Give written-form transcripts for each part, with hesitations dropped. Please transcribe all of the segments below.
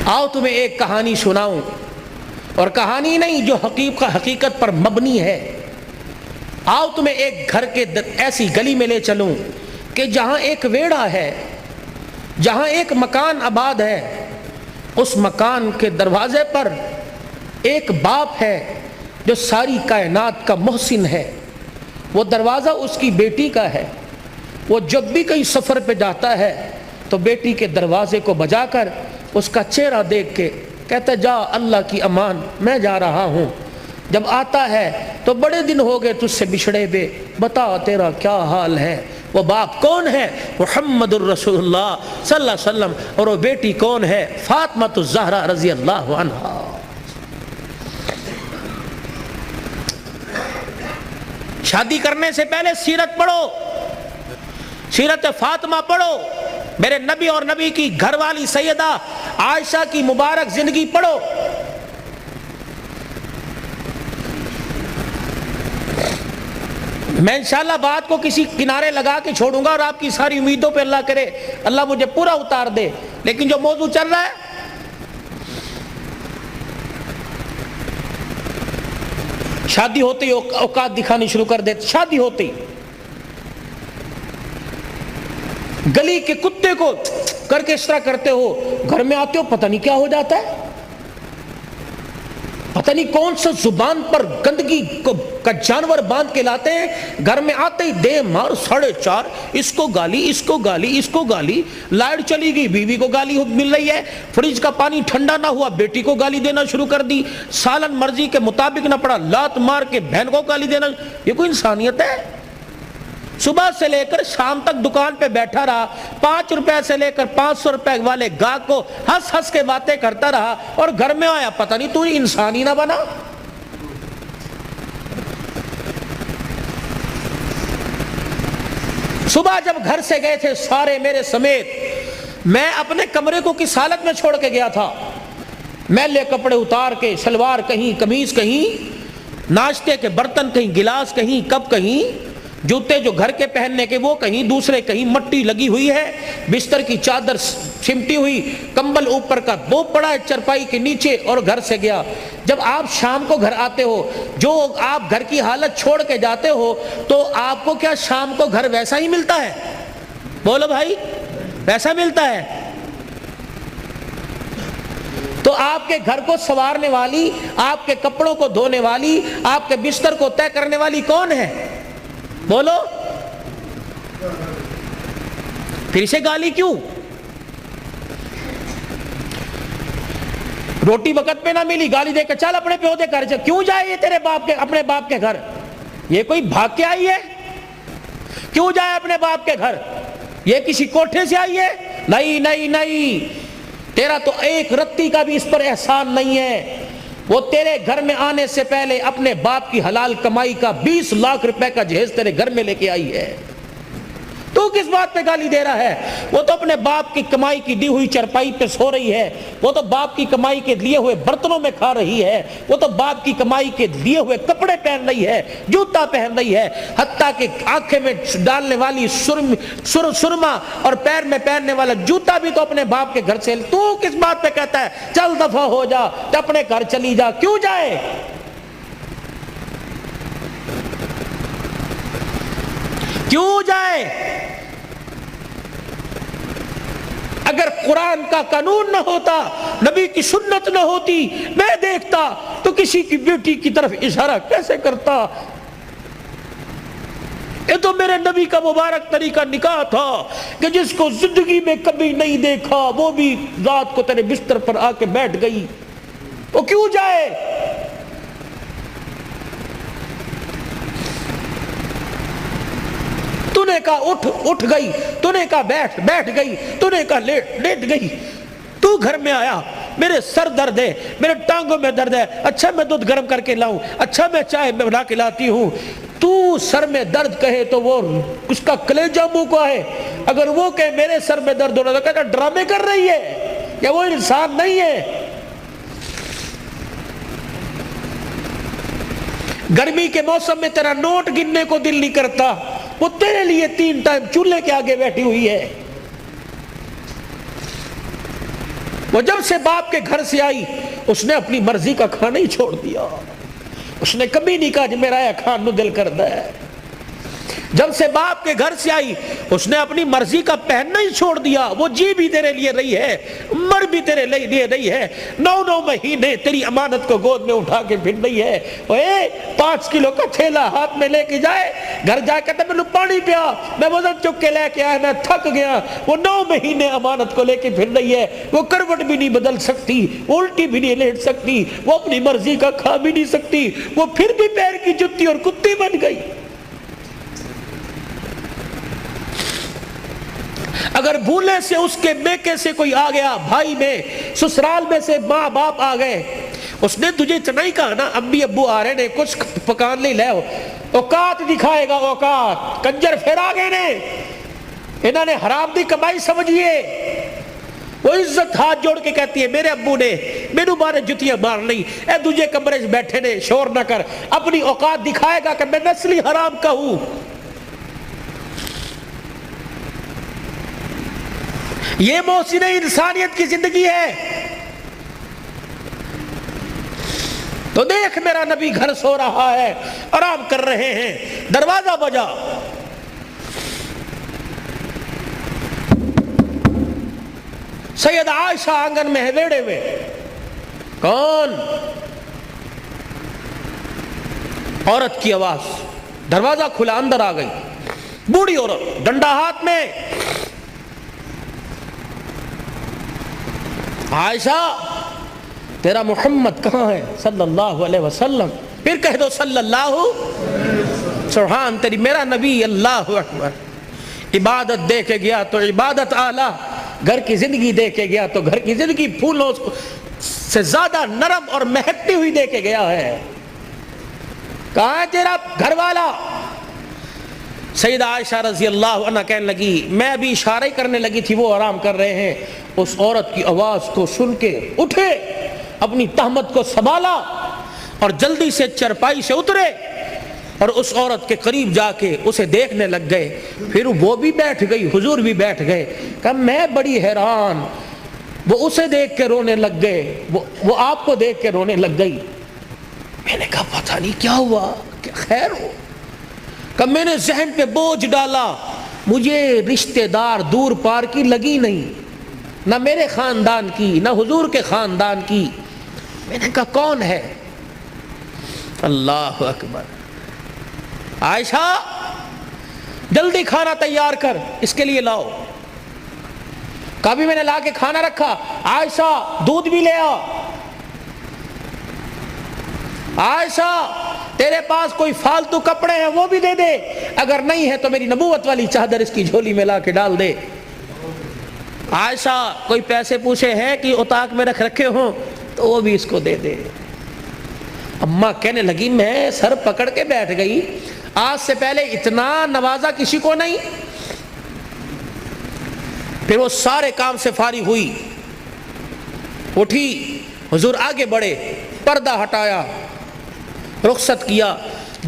آؤ تمہیں ایک کہانی سناؤں، اور کہانی نہیں جو حقیقت پر مبنی ہے۔ آؤ تمہیں ایک گھر کے ایسی گلی میں لے چلوں کہ جہاں ایک ویڑا ہے، جہاں ایک مکان آباد ہے، اس مکان کے دروازے پر ایک باپ ہے جو ساری کائنات کا محسن ہے۔ وہ دروازہ اس کی بیٹی کا ہے۔ وہ جب بھی کہیں سفر پہ جاتا ہے تو بیٹی کے دروازے کو بجا کر اس کا چہرہ دیکھ کے کہتا ہے جا اللہ کی امان، میں جا رہا ہوں۔ جب آتا ہے تو بڑے دن ہو گئے تجھ سے بچھڑے ہوئے، بتا تیرا کیا حال ہے۔ وہ باپ کون ہے؟ محمد الرسول اللہ صلی اللہ علیہ وسلم۔ اور وہ بیٹی کون ہے؟ فاطمہ الزہرا رضی اللہ عنہا۔ شادی کرنے سے پہلے سیرت پڑھو، سیرت فاطمہ پڑھو، میرے نبی اور نبی کی گھر والی سیدہ عائشہ کی مبارک زندگی پڑھو۔ میں انشاءاللہ بات کو کسی کنارے لگا کے چھوڑوں گا اور آپ کی ساری امیدوں پہ اللہ کرے اللہ مجھے پورا اتار دے، لیکن جو موضوع چل رہا ہے شادی ہوتے ہی اوقات دکھانی شروع کر دیتے۔ شادی ہوتے ہی گلی کے کتے کو کر کے اس طرح کرتے ہو، گھر میں آتے ہو پتہ نہیں کیا ہو جاتا ہے، پتہ نہیں کون سا زبان پر گندگی کا جانور باندھ کے لاتے ہیں۔ گھر میں آتے ہی دے مار 4:30، اس کو گالی، اس کو گالی، اس کو گالی، لائٹ چلی گئی بیوی کو گالی مل رہی ہے، فریج کا پانی ٹھنڈا نہ ہوا بیٹی کو گالی دینا شروع کر دی، سالن مرضی کے مطابق نہ پڑا لات مار کے بہن کو گالی دینا۔ یہ کوئی انسانیت ہے؟ صبح سے لے کر شام تک دکان پہ بیٹھا رہا، 5 روپے سے لے کر 500 روپے والے گاہک کو ہنس ہنس کے باتیں کرتا رہا، اور گھر میں آیا پتہ نہیں تو انسان ہی نہ بنا۔ صبح جب گھر سے گئے تھے سارے میرے سمیت، میں اپنے کمرے کو کس حالت میں چھوڑ کے گیا تھا؟ میلے کپڑے اتار کے، شلوار کہیں، قمیض کہیں، ناشتے کے برتن کہیں، گلاس کہیں، کپ کہیں، جوتے جو گھر کے پہننے کے وہ کہیں، دوسرے کہیں، مٹی لگی ہوئی ہے، بستر کی چادر سمٹی ہوئی، کمبل اوپر کا وہ پڑا ہے چرپائی کے نیچے، اور گھر سے گیا۔ جب آپ شام کو گھر آتے ہو، جو آپ گھر کی حالت چھوڑ کے جاتے ہو، تو آپ کو کیا شام کو گھر ویسا ہی ملتا ہے؟ بولو بھائی، ویسا ملتا ہے؟ تو آپ کے گھر کو سنوارنے والی، آپ کے کپڑوں کو دھونے والی، آپ کے بستر کو طے کرنے والی کون ہے؟ بولو۔ پھر سے گالی کیوں؟ روٹی وقت پہ نہ ملی، گالی دے کے چل اپنے پیو دے گھر سے۔ کیوں جائے یہ تیرے باپ کے، اپنے باپ کے گھر؟ یہ کوئی بھاگ کے آئی ہے؟ کیوں جائے اپنے باپ کے گھر؟ یہ کسی کوٹھے سے آئی ہے؟ نہیں نہیں نہیں، تیرا تو ایک رتی کا بھی اس پر احسان نہیں ہے۔ وہ تیرے گھر میں آنے سے پہلے اپنے باپ کی حلال کمائی کا 20 لاکھ روپے کا جہیز تیرے گھر میں لے کے آئی ہے، تو کس بات پہ گالی دے رہا ہے؟ وہ تو اپنے باپ کی کمائی کی دی ہوئی چرپائی پہ سو رہی ہے، وہ تو باپ کی کمائی کے لیے ہوئے برتنوں میں کھا رہی ہے، وہ تو باپ کی کمائی کے لیے ہوئے کپڑے پہن رہی ہے، جوتا پہن رہی ہے، حتیٰ کہ آنکھیں میں ڈالنے والی سرما اور پیر میں پہننے والا جوتا بھی تو اپنے باپ کے گھر سے۔ تو کس بات پہ کہتا ہے چل دفع ہو جا، اپنے گھر چلی جا؟ کیوں جائے؟ کیوں جائے؟ اگر قرآن کا قانون نہ ہوتا، نبی کی سنت نہ ہوتی، میں دیکھتا تو کسی کی بیٹی کی طرف اشارہ کیسے کرتا؟ یہ تو میرے نبی کا مبارک طریقہ نکاح تھا کہ جس کو زندگی میں کبھی نہیں دیکھا وہ بھی رات کو تیرے بستر پر آ کے بیٹھ گئی، تو کیوں جائے؟ تو نے کہا اٹھ گئی، تو نے کہا بیٹھ گئی، تو نے کہا لیٹ گئی۔ تو گھر میں آیا، میرے سر درد ہے، میرے ٹانگوں میں درد ہے، اچھا میں دودھ گرم کر کے لاؤں، اچھا میں چائے بنا کے لاتی ہوں۔ تو سر میں درد کہے تو وہ اس کا کلیجہ منہ کو ہے، اگر وہ کہے میرے سر میں درد ہو رہا تو کہتا ڈرامے کر رہی ہے، یا وہ انسان نہیں ہے؟ گرمی کے موسم میں تیرا نوٹ گننے کو دل نہیں کرتا، وہ تیرے لیے 3 ٹائم چولہے کے آگے بیٹھی ہوئی ہے، وہ جب سے باپ کے گھر سے آئی اس نے اپنی مرضی کا کھانا ہی چھوڑ دیا. اس نے کبھی نہیں کہا کہ میرا یہ کھان نو دل کرتا ہے. جب سے باپ کے گھر سے آئی اس نے اپنی مرضی کا پہننا ہی چھوڑ دیا. وہ جی بھی تیرے لیے رہی ہے, مر بھی تیرے لیے رہی ہے, 9 مہینے تیری امانت کو گود میں اٹھا کے پھر رہی ہے. 5 کلو کا تھیلا ہاتھ میں لے کے جائے, گھر جا کے میں پانی پیا, میں وزن چک کے لے کے آیا, میں تھک گیا. وہ 9 مہینے امانت کو لے کے پھر رہی ہے. وہ کروٹ بھی نہیں بدل سکتی, وہ الٹی بھی نہیں لیٹ سکتی, وہ اپنی مرضی کا کھا بھی نہیں سکتی. وہ پھر بھی پیر کی جتی اور کتی بن گئی. اگر بھولے سے اس کے میکے سے کوئی آ گیا, بھائی میں سسرال میں سے ماں باپ آ گئے, اس نے تجھے اتنا ہی کہا نا امی ابو آ رہے نے کچھ پکان نہیں لے, اوقات دکھائے گا اوقات. کنجر پھر آ گئے نے, انہوں نے حرام دی کمائی سمجھیے. وہ عزت ہاتھ جوڑ کے کہتی ہے میرے ابو نے میرے بارے جتیاں مار لی, اے تجھے کمرے سے بیٹھے نے شور نہ کر, اپنی اوقات دکھائے گا کہ میں نسلی حرام کا ہوں. یہ محسن انسانیت کی زندگی ہے. تو دیکھ میرا نبی گھر سو رہا ہے, آرام کر رہے ہیں, دروازہ بجا. سید عائشہ آنگن میں ہے ویڑے میں. کون؟ عورت کی آواز. دروازہ کھلا, اندر آ گئی بوڑھی عورت, ڈنڈا ہاتھ میں. عائشہ تیرا محمد کہاں ہے صلی اللہ علیہ وسلم؟ پھر کہہ دو صلی اللہ. سبحان تیری, میرا نبی اللہ اکبر. عبادت دے کے گیا تو عبادت اعلیٰ, گھر کی زندگی دے کے گیا تو گھر کی زندگی پھولوں سے زیادہ نرم اور مہکتی ہوئی دے کے گیا ہے. کہاں ہے تیرا گھر والا؟ سیدہ عائشہ رضی اللہ عنہ کہنے لگی, میں ابھی اشارہ کرنے لگی تھی, وہ آرام کر رہے ہیں. اس عورت کی آواز کو سن کے اٹھے, اپنی تہمت کو سنبھالا اور جلدی سے چرپائی سے اترے اور اس عورت کے قریب جا کے اسے دیکھنے لگ گئے. پھر وہ بھی بیٹھ گئی, حضور بھی بیٹھ گئے. کہا میں بڑی حیران. وہ اسے دیکھ کے رونے لگ گئے, وہ آپ کو دیکھ کے رونے لگ گئی. میں نے کہا پتہ نہیں کیا ہوا, کیا خیر ہو؟ کہ میں نے ذہن پہ بوجھ ڈالا, مجھے رشتہ دار دور پار کی لگی نہیں, نہ میرے خاندان کی نہ حضور کے خاندان کی. میں نے کہا کون ہے؟ اللہ اکبر. عائشہ جلدی کھانا تیار کر, اس کے لیے لاؤ. کبھی میں نے لا کے کھانا رکھا. عائشہ دودھ بھی لے آ. عائشہ تیرے پاس کوئی فالتو کپڑے ہیں وہ بھی دے دے, اگر نہیں ہے تو میری نبوت والی چادر اس کی جھولی میں لا کے ڈال دے. عائشہ کوئی پیسے پوچھے ہیں کہ اتاق میں رکھے ہوں تو وہ بھی اس کو دے دے. اماں کہنے لگی میں سر پکڑ کے بیٹھ گئی, آج سے پہلے اتنا نوازا کسی کو نہیں. پھر وہ سارے کام سے فارغ ہوئی, اٹھی, حضور آگے بڑھے, پردہ ہٹایا, رخصت کیا.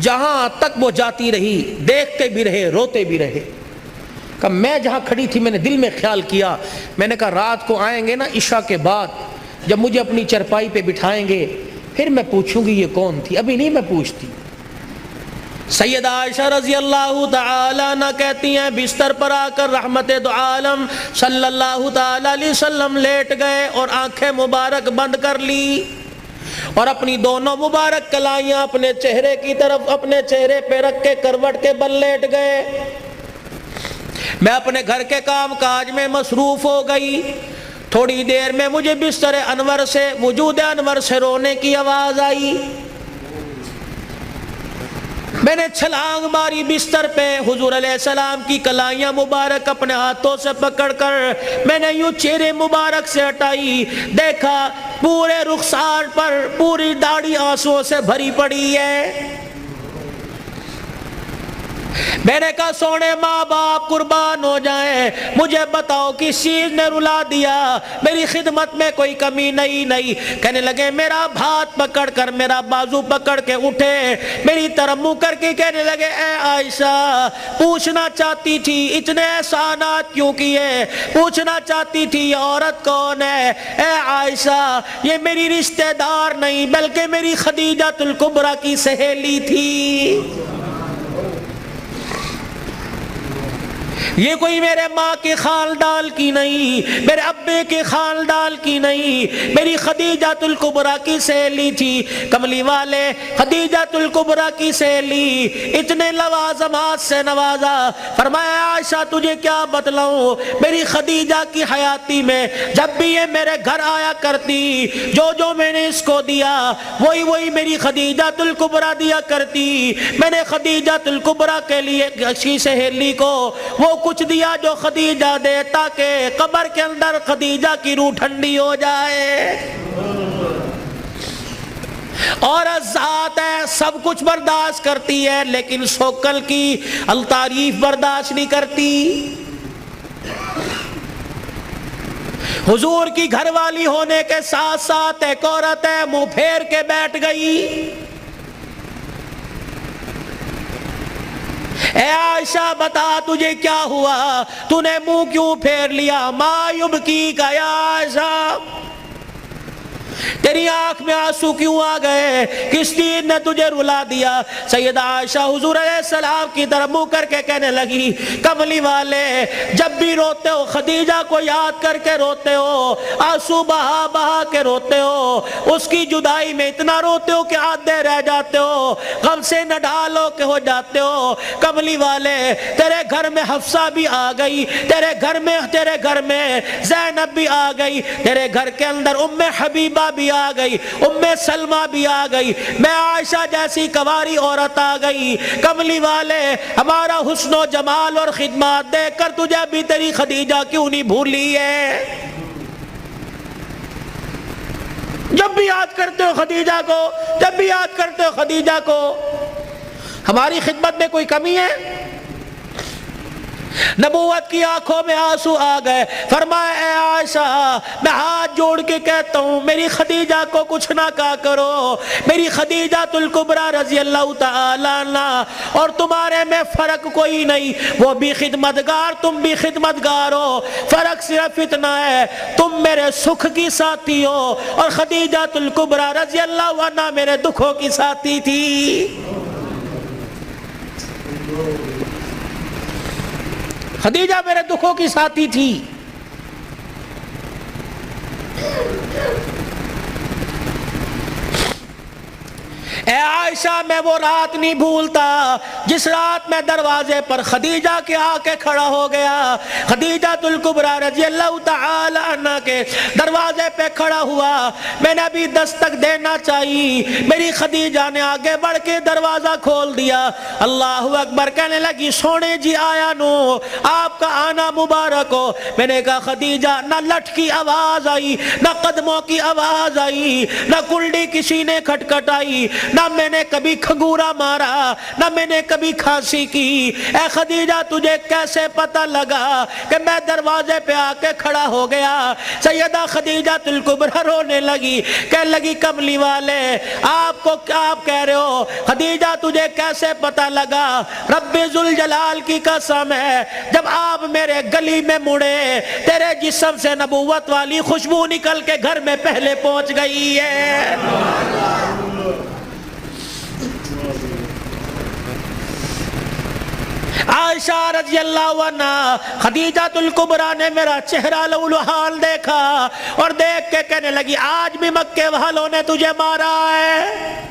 جہاں تک وہ جاتی رہی دیکھتے بھی رہے, روتے بھی رہے. کہ میں جہاں کھڑی تھی میں نے دل میں خیال کیا, میں نے کہا رات کو آئیں گے نا عشاء کے بعد, جب مجھے اپنی چرپائی پہ بٹھائیں گے پھر میں پوچھوں گی یہ کون تھی, ابھی نہیں میں پوچھتی. سیدہ عائشہ رضی اللہ تعالی عنہ کہتی ہیں بستر پر آ کر رحمت دو عالم صلی اللہ تعالی علیہ وسلم لیٹ گئے اور آنکھیں مبارک بند کر لی اور اپنی دونوں مبارک کلائیاں اپنے چہرے کی طرف اپنے چہرے پہ رکھ کے کروٹ کے بل لیٹ گئے. میں اپنے گھر کے کام کاج میں مصروف ہو گئی. تھوڑی دیر میں مجھے بستر انور سے, وجود انور سے رونے کی آواز آئی. میں نے چھلانگ ماری بستر پہ, حضور علیہ السلام کی کلائیاں مبارک اپنے ہاتھوں سے پکڑ کر میں نے یوں چہرے مبارک سے ہٹائی, دیکھا پورے رخسار پر پوری داڑھی آنسوؤں سے بھری پڑی ہے. میں نے کہا سونے ماں باپ قربان ہو جائیں، مجھے بتاؤ کس چیز نے رلا دیا؟ میری خدمت میں کوئی کمی نہیں۔ کہنے لگے میرا ہاتھ پکڑ کر، میرا بازو پکڑ کے اٹھے، میری طرف منہ کر کے کہنے لگے اے عائشہ، پوچھنا چاہتی تھی اتنے احسانات کیوں کیے؟ پوچھنا چاہتی تھی یہ عورت کون ہے؟ اے عائشہ یہ میری رشتہ دار نہیں بلکہ میری خدیجہ الکبریٰ کی سہیلی تھی۔ یہ کوئی میرے ماں کے خاندان کی نہیں، میرے ابے کے خاندان کی نہیں، میری خدیجہ الکبریٰ کی سہیلی تھی۔ کملی والے خدیجہ الکبریٰ کی سہیلی، اتنے لوازمات سے نوازا۔ فرمایا عائشہ تجھے کیا بتلاؤں، میری خدیجہ کی حیاتی میں جب بھی یہ میرے گھر آیا کرتی، جو میں نے اس کو دیا وہی میری خدیجہ الکبریٰ دیا کرتی۔ میں نے خدیجہ الکبریٰ کے لیے اچھی سہیلی کو وہ کچھ دیا جو خدیجہ دے، تاکہ قبر کے اندر خدیجہ کی روح ٹھنڈی ہو جائے۔ اور ذات ہے سب کچھ برداشت کرتی ہے، لیکن شوکل کی التعریف برداشت نہیں کرتی۔ حضور کی گھر والی ہونے کے ساتھ ساتھ ایک عورت ہے منہ پھیر کے بیٹھ گئی۔ اے عائشہ بتا تجھے کیا ہوا، تو نے منہ کیوں پھیر لیا؟ ما یبکیک یا عائشہ، تیری آنکھ میں آنسو کیوں آ گئے؟ کس چیز نے تجھے رلا دیا؟ سیدہ عائشہ حضور علیہ السلام کی طرف منہ کر کے کہنے لگی کملی والے جب بھی روتے ہو خدیجہ کو یاد کر کے روتے ہو، آنسو بہا بہا کے روتے ہو، اس کی جدائی میں اتنا روتے ہو کہ آدھے رہ جاتے ہو، غم سے نہ ڈھالو کہ ہو جاتے ہو۔ کملی والے تیرے گھر میں حفصہ بھی آ گئی، تیرے گھر میں زینب بھی آ گئی، تیرے گھر کے اندر ام حبیبہ بھی آ گئی، ام سلمہ بھی آ گئی، میں عائشہ جیسی کواری عورت آ گئی۔ کملی والے ہمارا حسن و جمال اور خدمات دیکھ کر تجھے ابھی تیری خدیجہ کیوں نہیں بھولی ہے؟ جب بھی یاد کرتے ہو خدیجہ کو، جب بھی یاد کرتے ہو خدیجہ کو، ہماری خدمت میں کوئی کمی ہے؟ نبوت کی آنکھوں میں آنسو آ گئے۔ فرمایا اے عائشہ میں ہاتھ جوڑ کے کہتا ہوں میری خدیجہ کو کچھ نہ کہا کرو، میری خدیجہ الکبریٰ رضی اللہ تعالی عنہ اور تمہارے میں فرق کوئی نہیں، وہ بھی خدمتگار تم بھی خدمتگار ہو، فرق صرف اتنا ہے تم میرے سکھ کی ساتھی ہو اور خدیجہ الکبریٰ رضی اللہ عنہ میرے دکھوں کی ساتھی تھی۔ خدیجہ میرے دکھوں کی ساتھی تھی۔ اے عائشہ میں وہ رات نہیں بھولتا جس رات میں دروازے پر خدیجہ کے آ کے کھڑا ہو گیا، خدیجہ الکبریٰ رضی اللہ تعالی عنہ کے دروازے پہ کھڑا ہوا، میں نے ابھی دستک دینا چاہیے، میری خدیجہ نے آگے بڑھ کے دروازہ کھول دیا، اللہ اکبر کہنے لگی سونے جی آیا نو، آپ کا آنا مبارک ہو۔ میں نے کہا خدیجہ نہ لٹھ کی آواز آئی، نہ قدموں کی آواز آئی، نہ کنڈی کسی نے کھٹکھٹائی، نہ میں نے کبھی کھنگورا مارا، نہ میں نے کبھی کھانسی کی۔ اے خدیجہ تجھے کیسے پتہ لگا کہ میں دروازے پہ آ کے کھڑا ہو گیا؟ سیدہ خدیجہ الکبریٰ رونے لگی، کہنے لگی کملی والے آپ کو کیا آپ کہہ رہے ہو؟ خدیجہ تجھے کیسے پتہ لگا؟ رب ذوالجلال کی قسم ہے جب آپ میرے گلی میں مڑے تیرے جسم سے نبوت والی خوشبو نکل کے گھر میں پہلے پہنچ گئی ہے۔ عائشہ رضی اللہ عنہ خدیجہ الکبریٰ نے میرا چہرہ لولوحال دیکھا اور دیکھ کے کہنے لگی آج بھی مکے والوں نے تجھے مارا ہے؟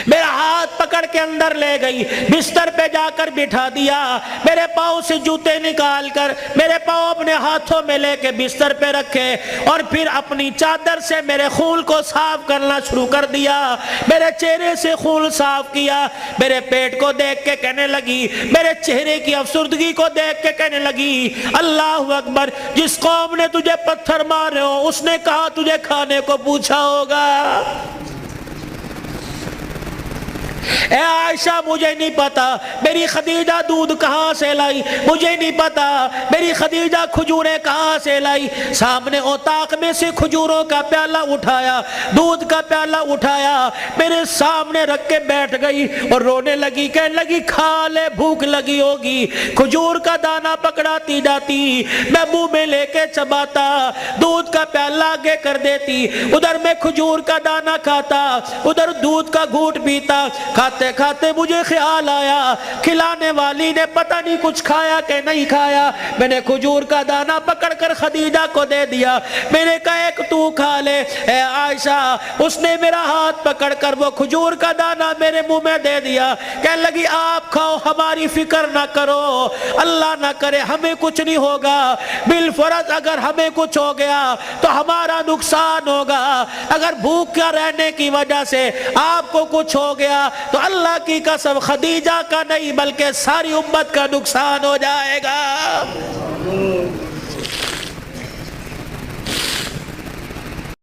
میرا ہاتھ پکڑ کے اندر لے گئی، بستر پہ جا کر بٹھا دیا، میرے پاؤں سے جوتے نکال کر میرے پاؤں اپنے ہاتھوں میں لے کے بستر پہ رکھے اور پھر اپنی چادر سے میرے خون کو صاف کرنا شروع کر دیا، میرے چہرے سے خون صاف کیا، میرے پیٹ کو دیکھ کے کہنے لگی، میرے چہرے کی افسردگی کو دیکھ کے کہنے لگی اللہ اکبر جس قوم نے تجھے پتھر مارے ہو اس نے کہا تجھے کھانے کو پوچھا ہوگا۔ اے عائشہ مجھے نہیں پتا میری خدیجہ دودھ کہاں سے لائی، مجھے نہیں پتا میری خدیجہ کھجوریں کہاں سے لائی۔ سامنے اوطاق میں سے کھجوروں کا پیالہ اٹھایا، دودھ کا پیالہ اٹھایا، میرے سامنے رکھ کے بیٹھ گئی اور رونے لگی، کہنے لگی کھا لے بھوک لگی ہوگی۔ کھجور کا دانہ پکڑاتی جاتی، میں منہ میں لے کے چباتا، دودھ کا پیالہ آگے کر دیتی، ادھر میں کھجور کا دانہ کھاتا، ادھر دودھ کا گھونٹ پیتا۔ کھاتے کھاتے مجھے خیال آیا کھلانے والی نے پتہ نہیں کچھ کھایا کہ نہیں کھایا، میں نے کھجور کا دانہ پکڑ کر خدیجہ کو دے دیا، میں نے کہا ایک تو کھا لے۔ اے عائشہ، اس نے میرا ہاتھ پکڑ کر وہ کھجور کا دانہ میرے منہ میں دے دیا، کہنے لگی آپ کھاؤ، ہماری فکر نہ کرو، اللہ نہ کرے ہمیں کچھ نہیں ہوگا، بالفرض اگر ہمیں کچھ ہو گیا تو ہمارا نقصان ہوگا، اگر بھوکا رہنے کی وجہ سے آپ کو کچھ ہو گیا تو اللہ کی قسم خدیجہ کا نہیں بلکہ ساری امت کا نقصان ہو جائے گا۔